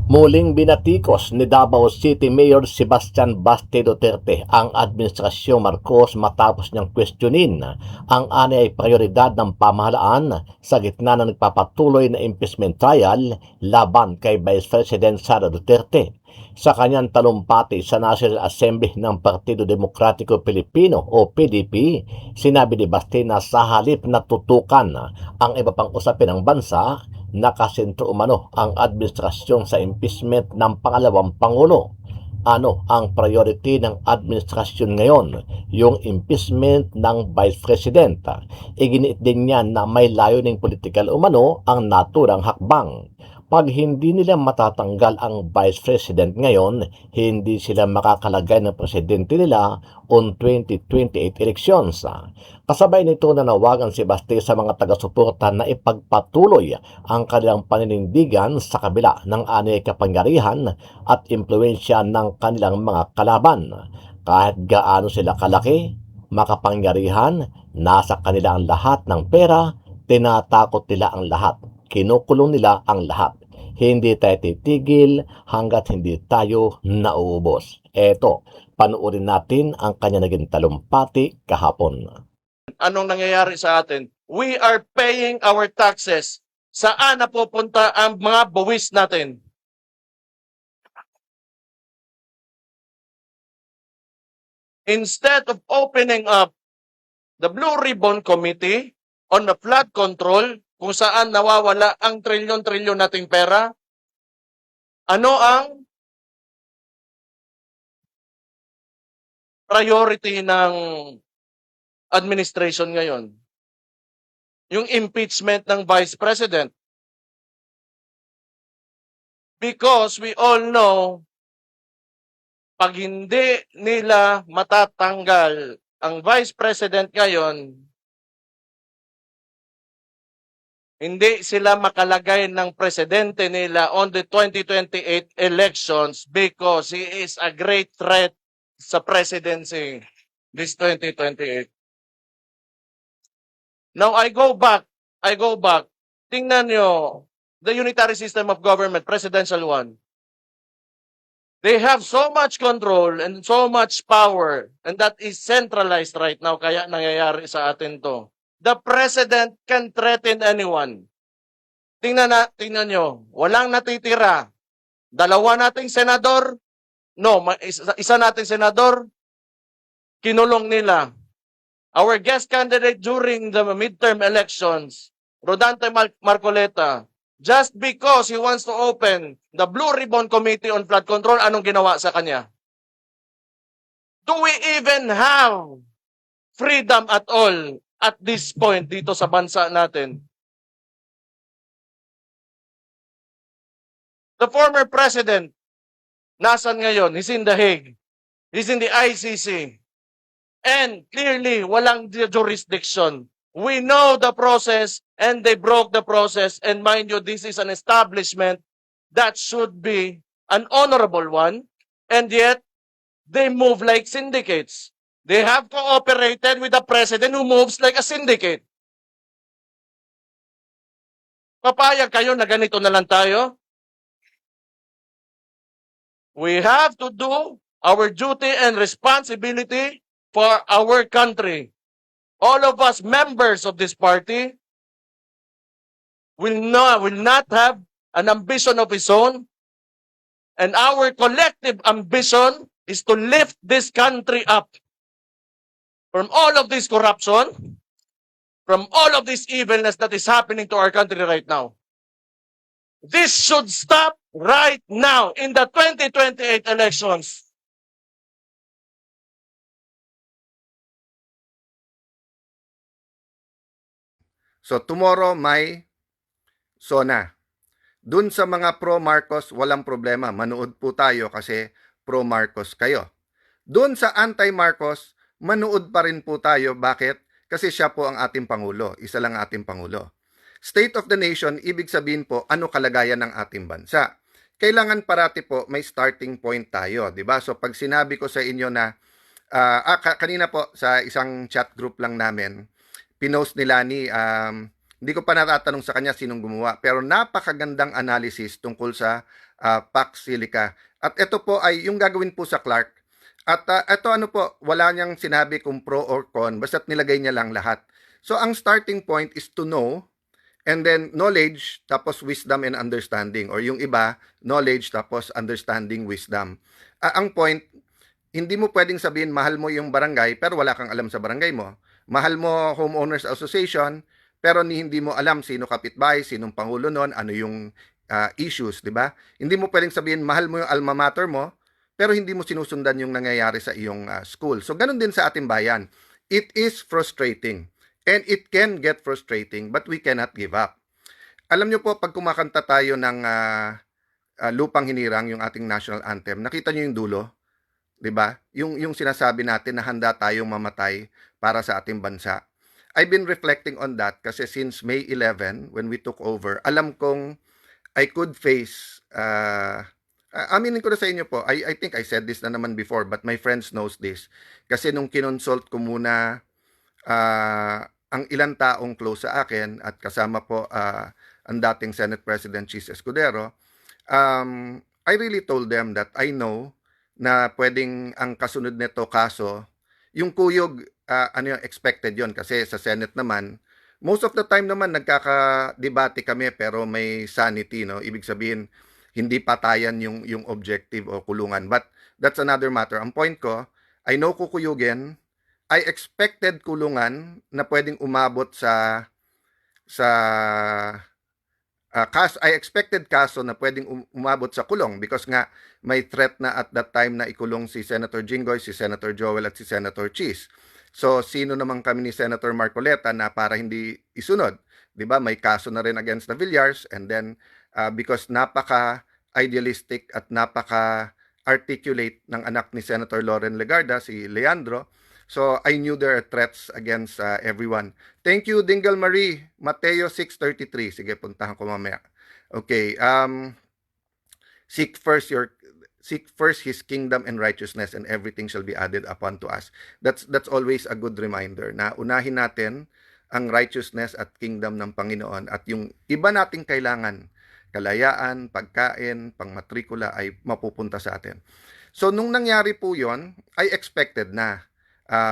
Muling binatikos ni Davao City Mayor Sebastian Baste Duterte ang Administrasyong Marcos matapos niyang questionin ang ani ay prioridad ng pamahalaan sa gitna ng nagpapatuloy na impeachment trial laban kay Vice President Sara Duterte. Sa kanyang talumpati sa National Assembly ng Partido Demokratiko Pilipino o PDP, sinabi ni Baste na sa halip na tutukan ang iba pang usapin ng bansa, nakasentro umano ang administrasyon sa impeachment ng pangalawang Pangulo. Ano ang priority ng administrasyon ngayon? Yung impeachment ng Vice President. Iginiit din niya na may layuning politikal umano ang naturang hakbang. Pag hindi nila matatanggal ang Vice President ngayon, hindi sila makakalagay ng presidente nila on 2028 elections. Kasabay nito nanawagan si Baste sa mga taga-suporta na ipagpatuloy ang kanilang paninindigan sa kabila ng anay kapangyarihan at impluensya ng kanilang mga kalaban. Kahit gaano sila kalaki, makapangyarihan, nasa kanila ang lahat ng pera, tinatakot nila ang lahat. Kinukulong nila ang lahat. Hindi tayo titigil hanggat hindi tayo nauubos. Eto, panuorin natin ang kanya naging talumpati kahapon. Anong nangyayari sa atin? We are paying our taxes. Saan napupunta ang mga buwis natin? Instead of opening up the Blue Ribbon Committee on the flood control, kung saan nawawala ang trilyon-trilyon nating pera, ano ang priority ng administration ngayon? Yung impeachment ng Vice President. Because we all know, pag hindi nila matatanggal ang Vice President ngayon, hindi sila makalagay ng presidente nila on the 2028 elections because he is a great threat sa presidency this 2028. Now I go back. Tingnan nyo, the unitary system of government, presidential one. They have so much control and so much power, and that is centralized right now, kaya nangyayari sa atin to. The president can threaten anyone. Tingnan nyo, walang natitira. Dalawa nating senador, isa nating senador, kinulong nila. Our guest candidate during the midterm elections, Rodante Marcoleta, just because he wants to open the Blue Ribbon Committee on Flood Control, anong ginawa sa kanya? Do we even have freedom at all at this point dito sa bansa natin? The former president, nasan ngayon? He's in The Hague. He's in the ICC. And clearly, walang jurisdiction. We know the process and they broke the process. And mind you, this is an establishment that should be an honorable one. And yet, they move like syndicates. They have cooperated with the president who moves like a syndicate. Papayag kayo na ganito na lang tayo? We have to do our duty and responsibility for our country. All of us members of this party will not have an ambition of his own. And our collective ambition is to lift this country up from all of this corruption, from all of this evilness that is happening to our country right now. This should stop right now in the 2028 elections. So tomorrow may SONA. Dun sa mga pro-Marcos, walang problema. Manood po tayo kasi pro-Marcos kayo. Dun sa anti-Marcos, manood pa rin po tayo. Bakit? Kasi siya po ang ating Pangulo. Isa lang ating Pangulo. State of the Nation, ibig sabihin po, ano kalagayan ng ating bansa. Kailangan parati po may starting point tayo. Diba? So pag sinabi ko sa inyo na, kanina po sa isang chat group lang namin, pinost nila ni Hindi ko pa natatanong sa kanya sinong gumawa. Pero napakagandang analysis tungkol sa Pax Silica. At ito po ay yung gagawin po sa Clark. At ito ano po, wala niyang sinabi kung pro or con, basta't nilagay niya lang lahat. So ang starting point is to know, and then knowledge, tapos wisdom and understanding. Or yung iba, knowledge, tapos understanding, wisdom. Ang point, hindi mo pwedeng sabihin mahal mo yung barangay pero wala kang alam sa barangay mo. Mahal mo homeowners association pero hindi mo alam sino kapitbahay, sinong pangulo noon, ano yung issues, di ba? Hindi mo pwedeng sabihin mahal mo yung alma mater mo pero hindi mo sinusundan yung nangyayari sa iyong school. So ganun din sa ating bayan. It is frustrating and it can get frustrating but we cannot give up. Alam nyo po, pag kumakanta tayo ng Lupang Hinirang, yung ating national anthem, nakita nyo yung dulo? 'Di ba? Yung sinasabi natin na handa tayong mamatay para sa ating bansa. I've been reflecting on that kasi since May 11 when we took over, alam kong I could face aminin ko na sa inyo po, I think I said this na naman before but my friends knows this. Kasi nung kinonsult ko muna ang ilang taong close sa akin at kasama po ang dating Senate President Chis Escudero, I really told them that I know na pwedeng ang kasunod nito kaso, yung kuyog, ano yung expected yon kasi sa Senate naman, most of the time naman nagkakadebate kami pero may sanity, no? Ibig sabihin, hindi patayan yung objective o kulungan. But that's another matter. Ang point ko, I know kukuyugin, I expected kulungan na pwedeng umabot sa I expected kaso na pwedeng umabot sa kulong because nga may threat na at that time na ikulong si Senator Jinggoy, si Senator Joel at si Senator Chis. So sino naman kami ni Senator Marcoleta na para hindi isunod? 'Di ba? May kaso na rin against the Villars and then because napaka idealistic at napaka articulate ng anak ni Senator Loren Legarda, si Leandro. So I knew there are threats against everyone. Thank you, Dingle Marie. Mateo 6:33. Sige, puntahan ko mamaya. Okay. Seek first his kingdom and righteousness and everything shall be added upon to us. That's always a good reminder na unahin natin ang righteousness at kingdom ng Panginoon at yung iba nating kailangan, kalayaan, pagkain, pangmatrikula ay mapupunta sa atin. So nung nangyari po 'yon, I expected na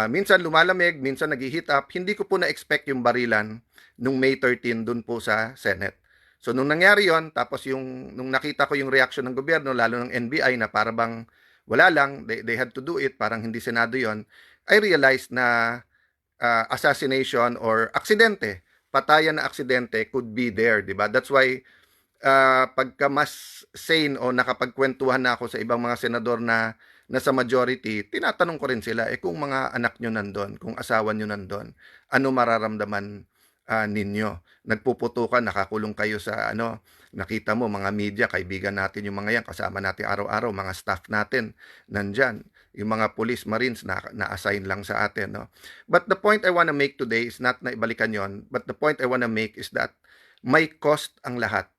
minsan lumalamig, minsan nag-heat up. Hindi ko po na-expect yung barilan nung May 13 dun po sa Senate. So nung nangyari yon, tapos nung nakita ko yung reaction ng gobyerno, lalo ng NBI na para bang wala lang, they had to do it, parang hindi Senado yon, I realized na assassination or aksidente, patayan na aksidente could be there, di ba? That's why pagka mas sane o nakapagkwentuhan na ako sa ibang mga senador na sa majority, tinatanong ko rin sila, kung mga anak nyo nandun, kung asawa nyo nandun, ano mararamdaman ninyo? Nagpuputukan, nakakulong kayo sa nakita mo, mga media, kaibigan natin yung mga yan, kasama natin araw-araw, mga staff natin, nandyan. Yung mga police, marines, na-assign lang sa atin. No? But the point I want to make today is not na ibalikan yon, but the point I want to make is that may cost ang lahat.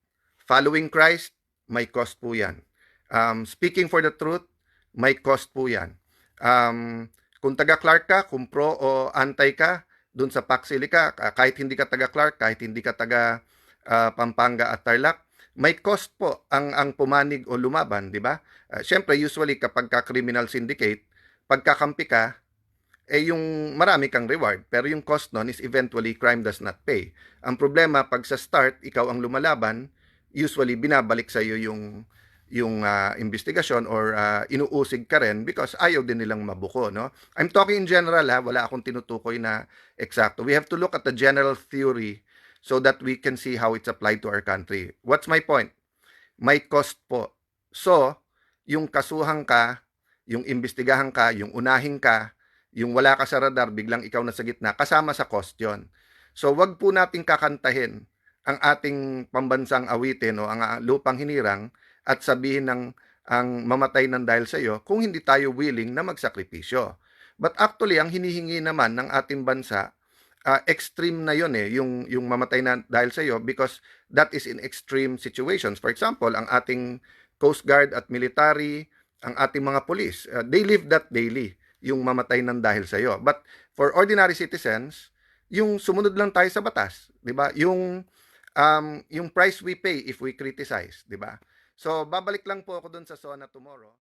Following Christ, may cost po yan. Speaking for the truth, may cost po yan. Kung taga-Clark ka, kung pro o anti ka, dun sa Pax Silica, kahit hindi ka taga-Clark, kahit hindi ka taga Pampanga at Tarlac, may cost po ang pumanig o lumaban, di ba? Siyempre, usually kapag ka-criminal syndicate, pagkakampi ka, yung marami kang reward, pero yung cost nun is eventually crime does not pay. Ang problema, pag sa start, ikaw ang lumalaban, usually binabalik sa iyo yung investigasyon or inuusig ka rin because ayaw din nilang mabuko, no? I'm talking in general, wala akong tinutukoy na eksakto. We have to look at the general theory so that we can see how it's applied to our country. What's my point? May cost po. So, yung kasuhan ka, yung imbestigahan ka, yung unahin ka, yung wala ka sa radar, biglang ikaw na sa gitna, kasama sa cost yun. So, wag po nating kakantahin ang ating pambansang awitin o ang Lupang Hinirang at sabihin ang mamatay ng dahil sa iyo kung hindi tayo willing na magsakripisyo. But actually, ang hinihingi naman ng ating bansa, extreme na yun yung mamatay na dahil sa iyo because that is in extreme situations. For example, ang ating Coast Guard at military, ang ating mga police, they live that daily, yung mamatay ng dahil sa iyo. But for ordinary citizens, yung sumunod lang tayo sa batas, 'di ba? Yung price we pay if we criticize, 'di ba? So babalik lang po ako dun sa SONA tomorrow.